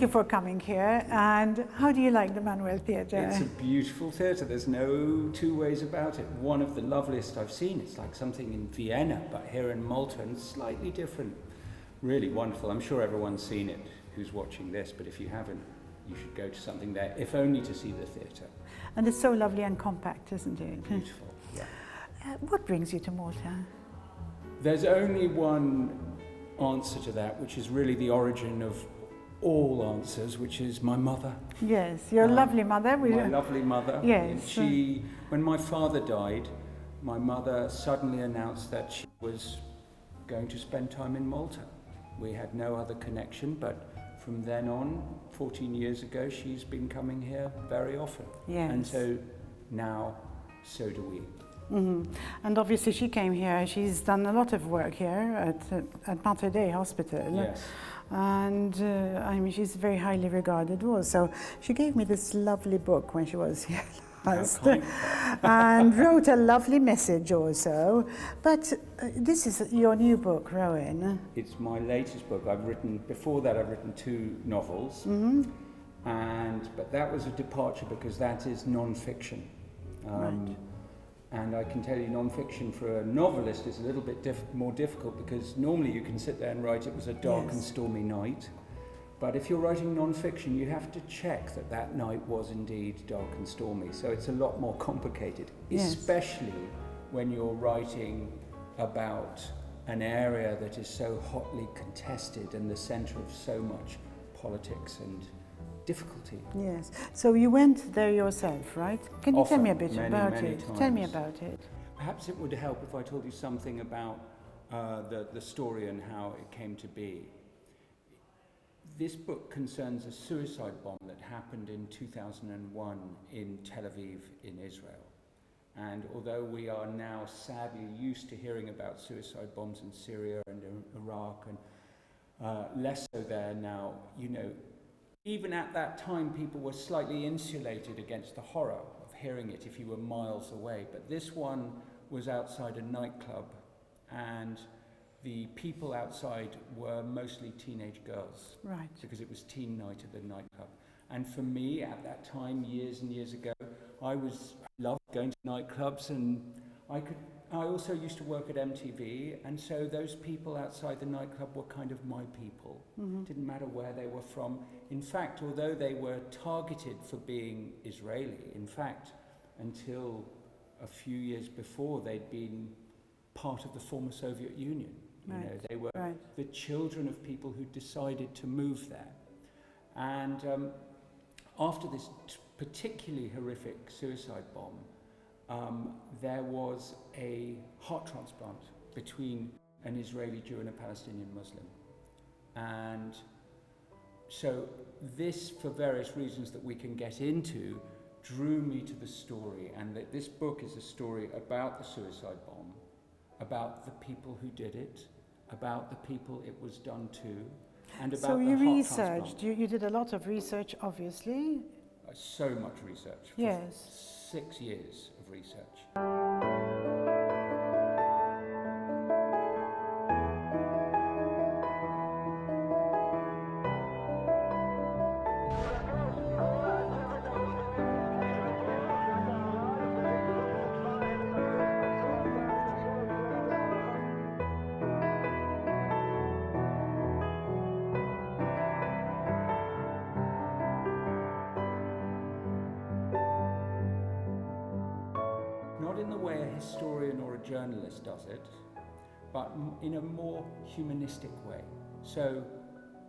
you for coming here. And how do you like the Manuel Theatre? It's a beautiful theatre. There's no two ways about it. One of the loveliest I've seen. It's like something in Vienna, but here in Malta, and slightly different. Really wonderful. I'm sure everyone's seen it who's watching this, but if you haven't, you should go to something there, if only to see the theatre. And it's so lovely and compact, isn't it? Beautiful, yeah. What brings you to Malta? There's only one answer to that, which is really the origin of all answers, which is my mother. Yes, your lovely mother. My lovely mother. Yes. When my father died, my mother suddenly announced that she was going to spend time in Malta. We had no other connection, but from then on, 14 years ago, she's been coming here very often. Yes. And so now, so do we. Mm-hmm. And obviously she came here, she's done a lot of work here at Mater Dei Hospital. Yes. And I mean, she's very highly regarded also. She gave me this lovely book when she was here last and wrote a lovely message also. But this is your new book, Rowan. It's my latest book. Before that I've written 2 novels. Mm-hmm. But that was a departure because that is non-fiction. Right. And I can tell you, non-fiction for a novelist is a little bit more difficult, because normally you can sit there and write it was a dark and stormy night. But if you're writing non-fiction, you have to check that that night was indeed dark and stormy. So it's a lot more complicated, especially when you're writing about an area that is so hotly contested and the centre of so much politics and difficulty. Yes. So you went there yourself, right? Can you tell me a bit about it? Times. Tell me about it. Perhaps it would help if I told you something about the story and how it came to be. This book concerns a suicide bomb that happened in 2001 in Tel Aviv in Israel. And although we are now sadly used to hearing about suicide bombs in Syria and Iraq, and less so there now, you know, even at that time, people were slightly insulated against the horror of hearing it if you were miles away. But this one was outside a nightclub, and the people outside were mostly teenage girls. Right. Because it was teen night at the nightclub. And for me, at that time, years and years ago, I loved going to nightclubs, and I also used to work at MTV, and so those people outside the nightclub were kind of my people. Mm-hmm. Didn't matter where they were from. In fact, although they were targeted for being Israeli, in fact, until a few years before, they'd been part of the former Soviet Union. Right. You know, they were the children of people who decided to move there. And after this particularly horrific suicide bomb, there was a heart transplant between an Israeli Jew and a Palestinian Muslim. And so this, for various reasons that we can get into, drew me to the story, and that this book is a story about the suicide bomb, about the people who did it, about the people it was done to, and about so the you heart researched, you did a lot of research, obviously. So much research. Yes. 6 years of research. Not in the way a historian or a journalist does it, but in a more humanistic way. So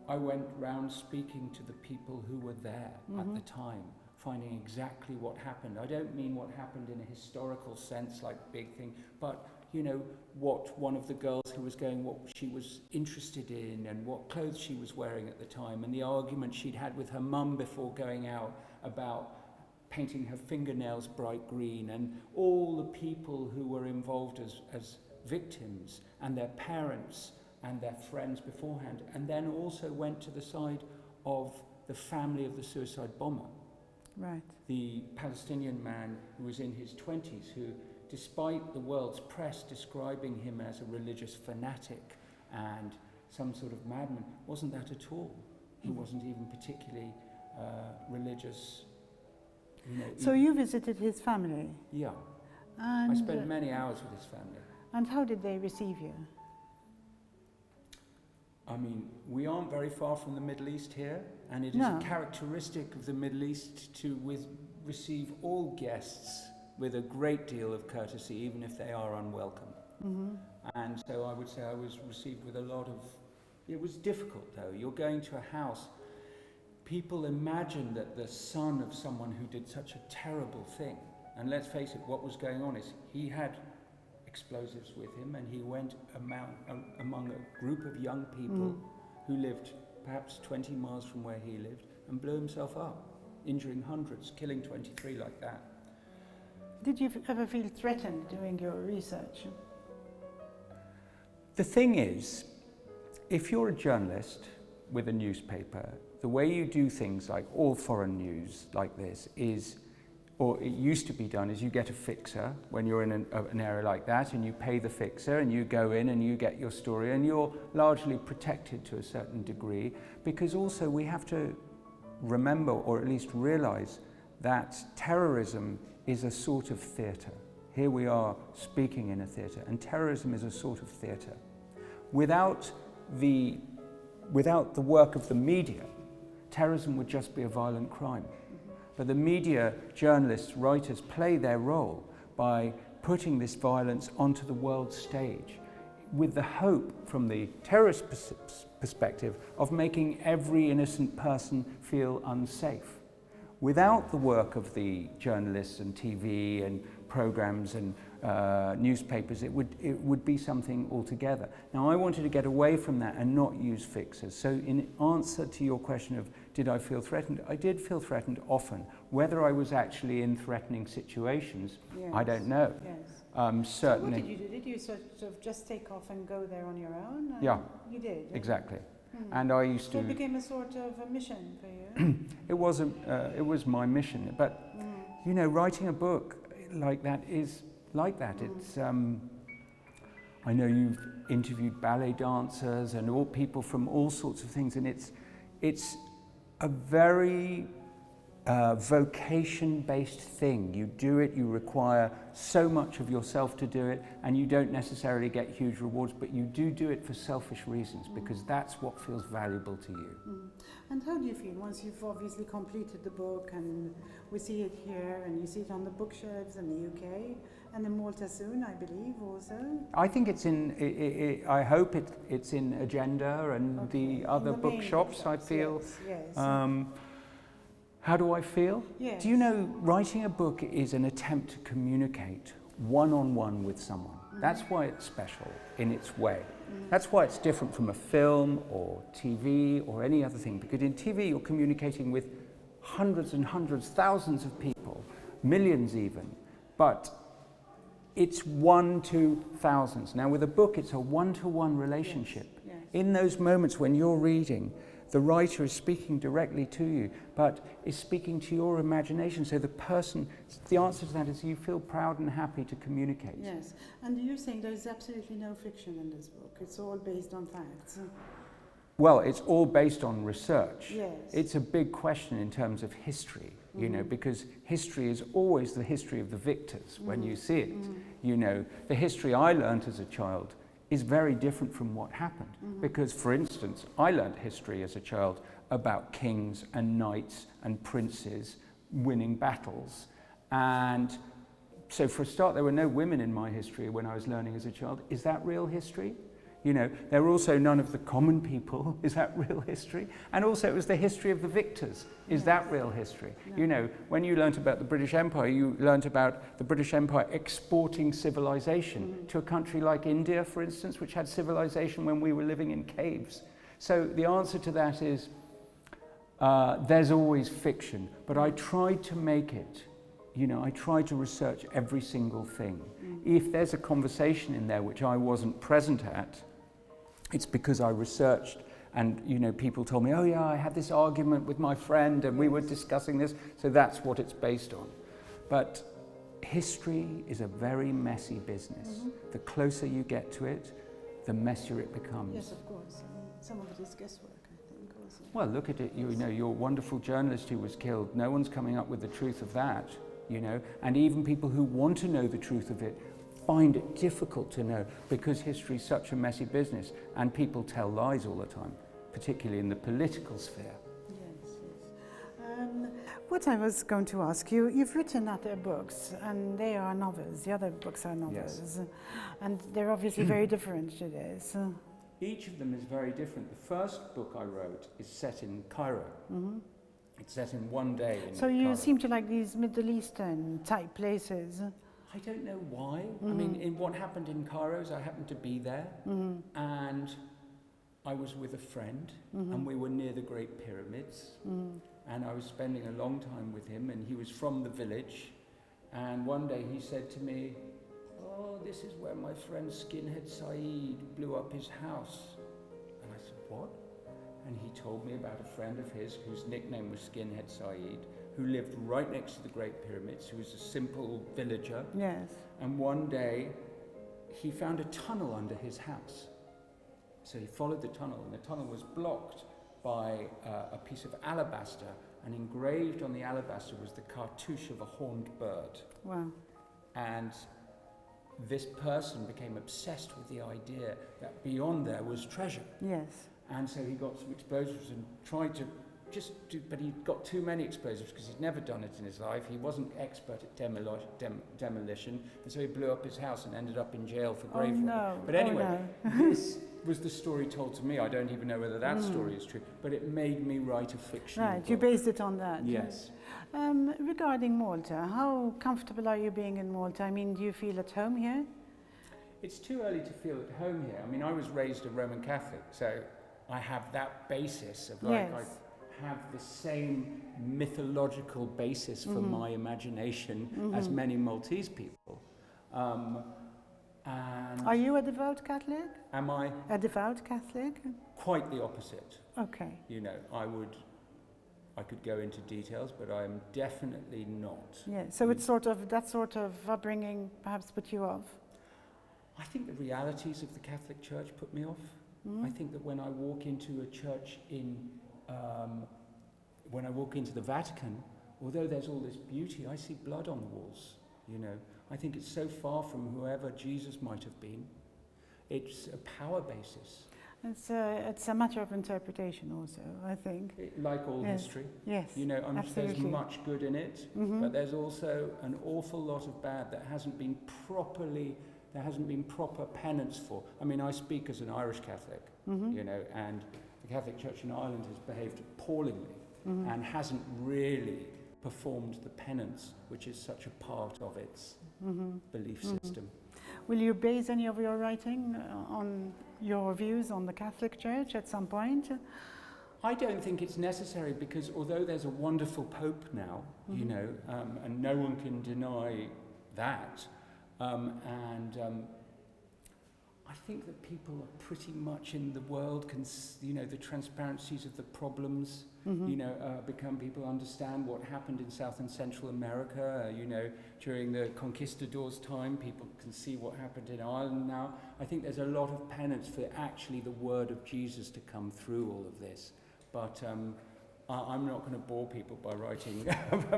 I went round speaking to the people who were there at the time, finding exactly what happened. I don't mean what happened in a historical sense, like big thing, but you know, what one of the girls who was going, what she was interested in and what clothes she was wearing at the time, and the argument she'd had with her mum before going out about painting her fingernails bright green, and all the people who were involved as victims, and their parents and their friends beforehand, and then also went to the side of the family of the suicide bomber. Right. The Palestinian man who was in his 20s, who, despite the world's press describing him as a religious fanatic and some sort of madman, wasn't that at all. who wasn't even particularly religious. You know, So you visited his family? Yeah. And I spent many hours with his family. And how did they receive you? I mean, we aren't very far from the Middle East here, and it is a characteristic of the Middle East to receive all guests with a great deal of courtesy, even if they are unwelcome. Mm-hmm. And so I would say I was received with a lot of... It was difficult, though. You're going to a house. People imagine that the son of someone who did such a terrible thing, and let's face it, what was going on is he had explosives with him, and he went among a group of young people who lived perhaps 20 miles from where he lived, and blew himself up, injuring hundreds, killing 23 like that. Did you ever feel threatened doing your research? The thing is, if you're a journalist with a newspaper, the way you do things like all foreign news like this is, or it used to be done, is you get a fixer when you're in an area like that, and you pay the fixer and you go in and you get your story, and you're largely protected to a certain degree, because also we have to remember, or at least realize, that terrorism is a sort of theatre. Here we are speaking in a theatre, and terrorism is a sort of theatre. Without the work of the media, terrorism would just be a violent crime. But the media, journalists, writers play their role by putting this violence onto the world stage with the hope, from the terrorist perspective, of making every innocent person feel unsafe. Without the work of the journalists and TV and programs and newspapers, it would be something altogether. Now, I wanted to get away from that and not use fixers. So in answer to your question of did I feel threatened, I did feel threatened often. Whether I was actually in threatening situations, I don't know. Yes. Certainly. So what did you do? Did you sort of just take off and go there on your own? Yeah. You did? Exactly. And I used to... So it became a sort of a mission for you? It was my mission. But, you know, writing a book like that is like that. It's... I know you've interviewed ballet dancers and all people from all sorts of things, and it's a very vocation-based thing. You do it, you require so much of yourself to do it, and you don't necessarily get huge rewards, but you do it for selfish reasons, because that's what feels valuable to you. And how do you feel once you've obviously completed the book, and we see it here, and you see it on the bookshelves in the UK, and in Malta soon, I believe, also? I think it's in, I hope it's in Agenda and the other bookshops, I feel. Yes. How do I feel? Yes. Do you know, writing a book is an attempt to communicate one-on-one with someone. That's why it's special in its way. That's why it's different from a film or TV or any other thing, because in TV you're communicating with hundreds and hundreds, thousands of people, millions even, but it's 1 to thousands. Now with a book it's a one-to-one relationship. Yes. In those moments when you're reading, the writer is speaking directly to you, but is speaking to your imagination. So the answer to that is you feel proud and happy to communicate. Yes, and you're saying there's absolutely no fiction in this book. It's all based on facts. Well, it's all based on research. Yes. It's a big question in terms of history, you know, because history is always the history of the victors when you see it. You know, the history I learnt as a child is very different from what happened. Because, for instance, I learnt history as a child about kings and knights and princes winning battles. And so for a start, there were no women in my history when I was learning as a child. Is that real history? You know, there were also none of the common people. Is that real history? And also it was the history of the victors. Is that real history? No. You know, when you learnt about the British Empire, you learnt about the British Empire exporting civilization to a country like India, for instance, which had civilization when we were living in caves. So the answer to that is there's always fiction, but I tried to make it, you know, I tried to research every single thing. If there's a conversation in there which I wasn't present at, it's because I researched and, you know, people told me, oh yeah, I had this argument with my friend and we were discussing this, so that's what it's based on. But history is a very messy business. The closer you get to it, the messier it becomes. Yes, of course. Some of it is guesswork, I think, also. Well, look at it, you know, your wonderful journalist who was killed, no one's coming up with the truth of that, you know, and even people who want to know the truth of it find it difficult to know because history is such a messy business and people tell lies all the time, particularly in the political sphere. Yes, yes. What I was going to ask you, you've written other books and they are novels, the other books are novels, Yes. And they're obviously very different to this. Each of them is very different. The first book I wrote is set in Cairo. Mm-hmm. It's set in one day in So you Cairo. seem to like these Middle Eastern type places. I don't know why. I mean, in what happened in Cairo is I happened to be there and I was with a friend and we were near the Great Pyramids and I was spending a long time with him and he was from the village and one day he said to me, "Oh, this is where my friend Skinhead Saeed blew up his house." And I said, "What?" And he told me about a friend of his whose nickname was Skinhead Saeed, who lived right next to the Great Pyramids, who was a simple villager. Yes. And one day he found a tunnel under his house. So he followed the tunnel and the tunnel was blocked by a piece of alabaster, and engraved on the alabaster was the cartouche of a horned bird. Wow. And this person became obsessed with the idea that beyond there was treasure. Yes. And so he got some explosives and tried to but he got too many explosives because he'd never done it in his life. He wasn't expert at demolition, and so he blew up his house and ended up in jail for grave robbery. No. But anyway, this was the story told to me. I don't even know whether that story is true, but it made me write a fiction Right, book. you based it on that. Yes. Regarding Malta, how comfortable are you being in Malta? I mean, do you feel at home here? It's too early to feel at home here. I mean, I was raised a Roman Catholic, so I have that basis of like, Yes. I have the same mythological basis for my imagination as many Maltese people. And Are you a devout Catholic? am I A devout Catholic? quite the opposite? Okay. You know, I could go into details, but I am definitely not. Yeah, so it's sort of, that sort of upbringing perhaps put you off? I think the realities of the Catholic Church put me off. I think that when I walk into a church when I walk into the Vatican, although there's all this beauty, I see blood on the walls, you know. I think it's so far from whoever Jesus might have been. It's a power basis. It's a matter of interpretation also, I think. Like all Yes. history. Yes, You know, there's absolutely. much good in it, but there's also an awful lot of bad that hasn't been proper penance for. I mean, I speak as an Irish Catholic, you know, and the Catholic Church in Ireland has behaved appallingly and hasn't really performed the penance, which is such a part of its belief system. Will you base any of your writing on your views on the Catholic Church at some point? I don't think it's necessary because although there's a wonderful Pope now, you know, and no one can deny that, I think that people are pretty much in the world, you know, the transparencies of the problems, you know, people understand what happened in South and Central America, you know, during the conquistadors' time, people can see what happened in Ireland now. I think there's a lot of penance for actually the word of Jesus to come through all of this. But I'm not going to bore people by writing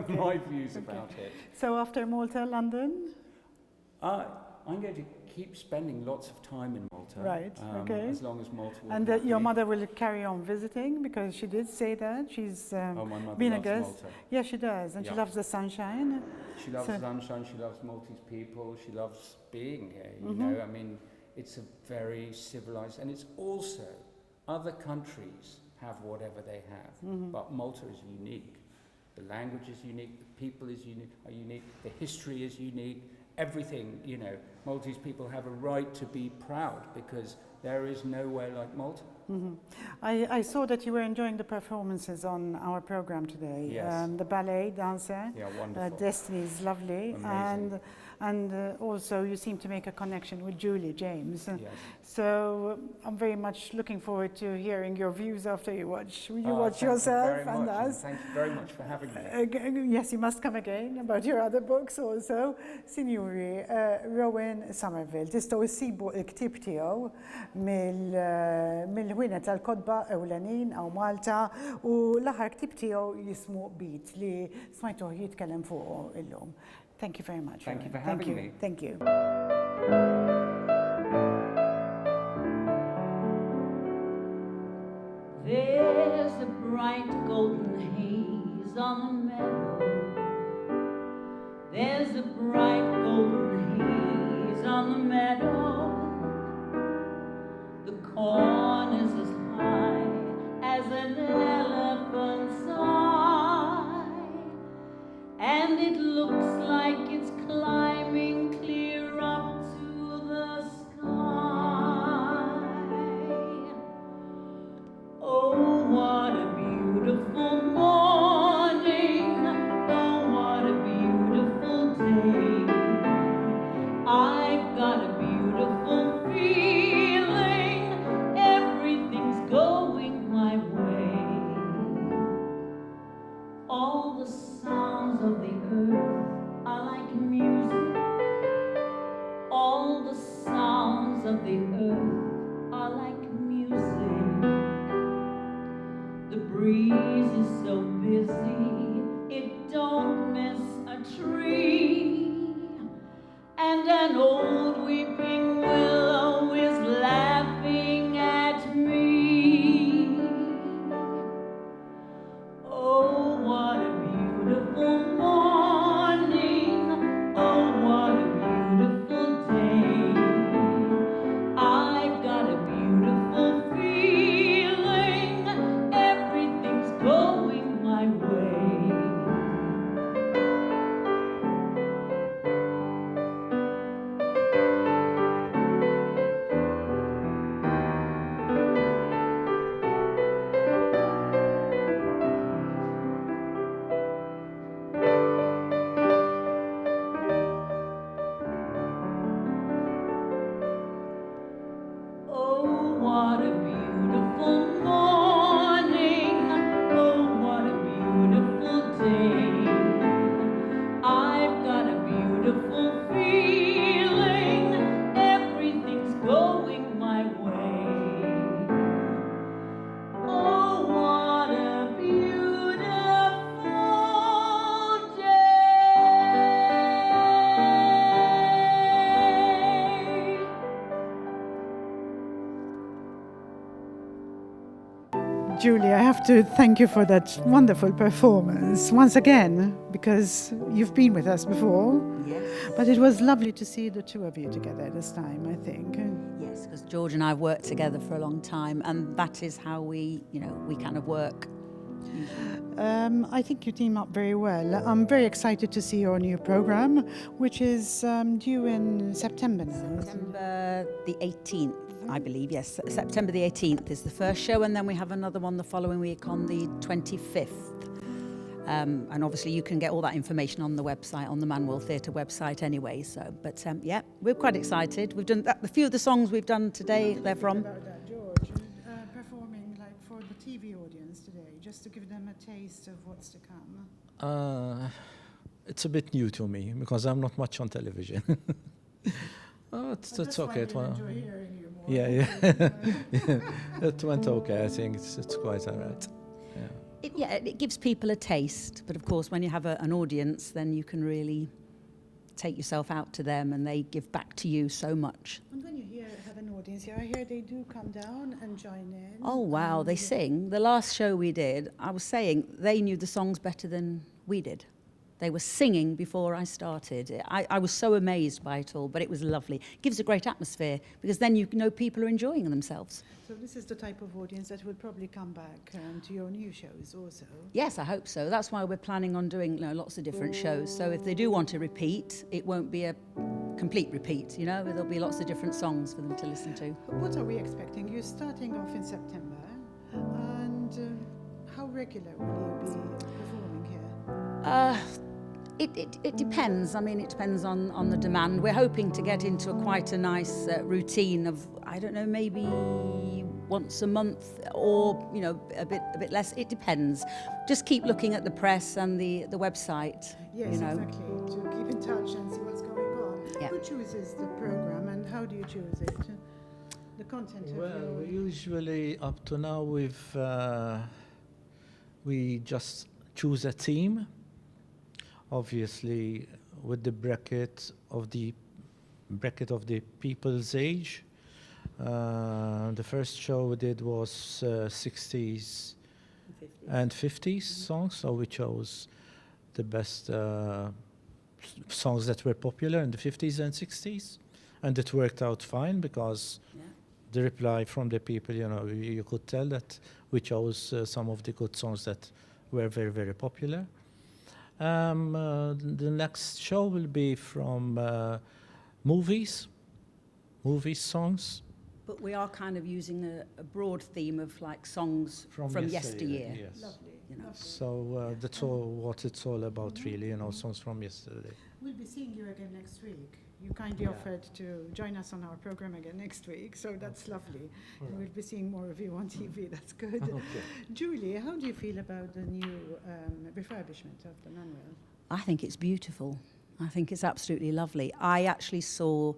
my views about it. So after Malta, London? I'm going to keep spending lots of time in Malta. Right, okay. As long as Malta will And have your me. mother will carry on visiting because she did say that. She's My mother been a loves guest. Malta. Yeah, she does. And she Yeah. loves the sunshine. She loves So- sunshine, she loves Maltese people, she loves being here, you know. I mean, it's a very civilized, and it's also, other countries have whatever they have, but Malta is unique. The language is unique, the people are unique, the history is unique, everything, you know. Maltese people have a right to be proud because there is nowhere like Malta. I saw that you were enjoying the performances on our program today. Yes. The ballet dancer. Yeah, wonderful. Destiny is lovely. Amazing. And also you seem to make a connection with Julie James. Yes. So I'm very much looking forward to hearing your views after you watch Thank yourself you very and much, us. thank you very much for having me. Yes, you must come again about your other books also. Signori, Rowan Rowan Somerville. Tistgħu issibu l-ktieb tiegħu mill-ħwienet tal-kodba ewlenin għaw Malta u l-aħħar ktieb tiegħu jismu Beat li smajtuh jitkellem fuq illum. Thank you very much. Thank you for having me. Thank you. There's a bright golden haze on the meadow. There's a bright golden haze on the meadow. The corn is as high as an elephant's eye, and it looks like it's climbing clear up to the sky. Oh, what a beautiful morning. Oh, what a beautiful day. I've got a beautiful feeling. Everything's going my way. All the sounds of the earth are like music. All the sounds of the earth are like music. The breeze is so busy, it don't miss a tree. And an old weeping willow is laughing at me. Oh, what a beautiful morning. Oh, what a beautiful day. I've got a beautiful feeling. Everything's going my way. Oh, what a beautiful morning. Oh, what a beautiful day. I've got a beautiful feeling. Everything's going my way. Oh, what a beautiful day. Julie, I have to thank you for that wonderful performance once again, because you've been with us before. Yes. But it was lovely to see the two of you together this time, I think. Yes, because George and I have worked together for a long time, and that is how we kind of work. I think you team up very well. I'm very excited to see your new program, which is due in September now. September the 18th, I believe, yes. September the 18th is the first show, and then we have another one the following week on the 25th. And obviously you can get all that information on the website, on the Manuel Theatre website anyway. So, but yeah, we're quite excited. We've done that, a few of the songs we've done today, they're from. About that, George, performing like for the TV audience today, just to give them a taste of what's to come. It's a bit new to me because I'm not much on television. Oh, it's okay. Enjoy hearing you more. Yeah. It went okay. I think it's quite all right. Yeah. It gives people a taste, but of course when you have an audience, then you can really take yourself out to them and they give back to you so much. And when you have an audience here, I hear they do come down and join in. Oh wow, they sing. The last show we did, I was saying they knew the songs better than we did. They were singing before I started. I was so amazed by it all, but it was lovely. It gives a great atmosphere because then you know people are enjoying themselves. So this is the type of audience that will probably come back to your new shows also. Yes, I hope so. That's why we're planning on doing lots of different shows. So if they do want to repeat, it won't be a complete repeat, There'll be lots of different songs for them to listen to. What are we expecting? You're starting off in September, and how regular will you be performing here? It depends. I mean, it depends on the demand. We're hoping to get into quite a nice routine of, I don't know, maybe once a month or, a bit less. It depends. Just keep looking at the press and the website. Yes, exactly. To keep in touch and see what's going on. Yeah. Who chooses the program and how do you choose it? The content of Well, your... we usually, up to now, we just choose a theme, obviously with the bracket of the people's age. The first show we did was 60s and 50s songs, so we chose the best songs that were popular in the 50s and 60s, and it worked out fine because the reply from the people, you could tell that we chose some of the good songs that were very, very popular. The next show will be from movies songs. But we are kind of using a broad theme of like songs from yesteryear. Yes. Lovely. So that's all what it's all about, really, songs from yesterday. We'll be seeing you again next week. You kindly offered to join us on our program again next week, so that's lovely. And we'll be seeing more of you on TV. That's good. Okay. Julie, how do you feel about the new refurbishment of the manual? I think it's beautiful. I think it's absolutely lovely. I actually saw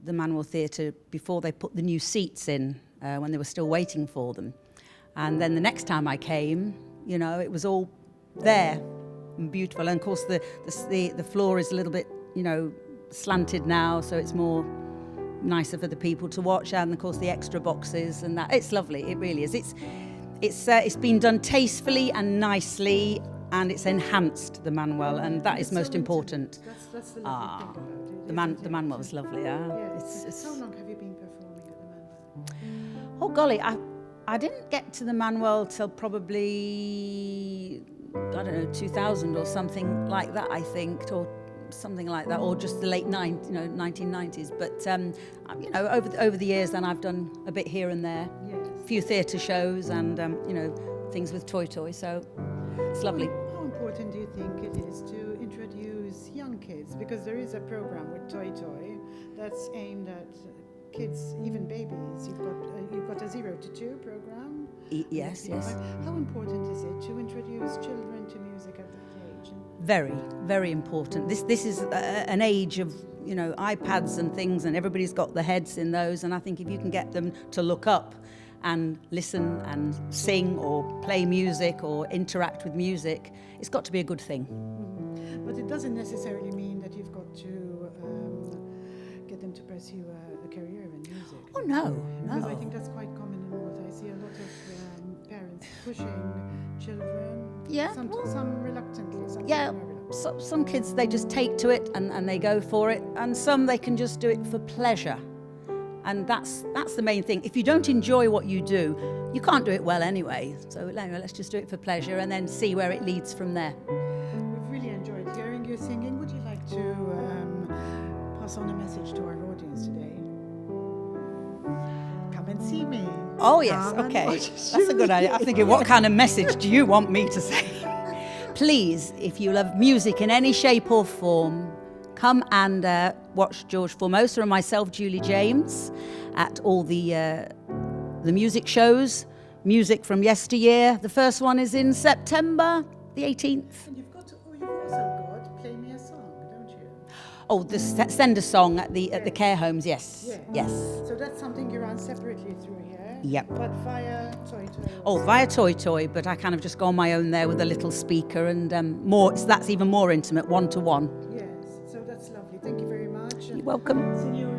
the Manual Theatre before they put the new seats in, when they were still waiting for them. And then the next time I came, it was all there and beautiful. And of course the floor is a little bit, slanted now, so it's more nicer for the people to watch. And of course the extra boxes and that, it's lovely. It really is. It's been done tastefully and nicely, and it's enhanced the manual, and that is most important. That's the lovely thing about it. The manual was lovely. Yes. How long have you been performing at the manual? Oh golly, I didn't get to the manual till probably, I don't know, 2000 or something like that, I think, or something like that, or just the late 1990s. But over the years, then I've done a bit here and there, a few theatre shows, and things with Toy Toy. So it's lovely. How important do you think it is to introduce young kids? Because there is a program with Toy Toy that's aimed at kids, even babies. You've got a 0 to 2 program. Yes. How important is it to introduce children to music at that age? Very, very important. This is an age of iPads and things, and everybody's got their heads in those. And I think if you can get them to look up and listen and sing or play music or interact with music, it's got to be a good thing. Mm-hmm. But it doesn't necessarily mean that you've got to get them to pursue a career in music. Oh no. Because I think that's quite common in Malta. I see a lot of parents pushing children. Yeah. Some reluctantly. Some kids, they just take to it and they go for it, and some they can just do it for pleasure. And that's the main thing. If you don't enjoy what you do, you can't do it well anyway. So anyway, let's just do it for pleasure and then see where it leads from there. We've really enjoyed hearing you singing. Would you like to pass on a message to our audience today? Come and see me. Oh yes, okay. That's a good idea. I'm thinking, what kind of message do you want me to say? Please, if you love music in any shape or form, come and watch George Formosa and myself, Julie James, at all the music shows, music from yesteryear. The first one is in September the 18th. And you've also got Play Me a Song, don't you? Oh, the send a song at the care homes, yes. So that's something you run separately through here? Yep. But via Toy Toy? Oh, via Toy Toy, but I kind of just go on my own there with a little speaker, and that's even more intimate, one-to-one. Yes, so that's lovely. Thank you very much. You're welcome. See you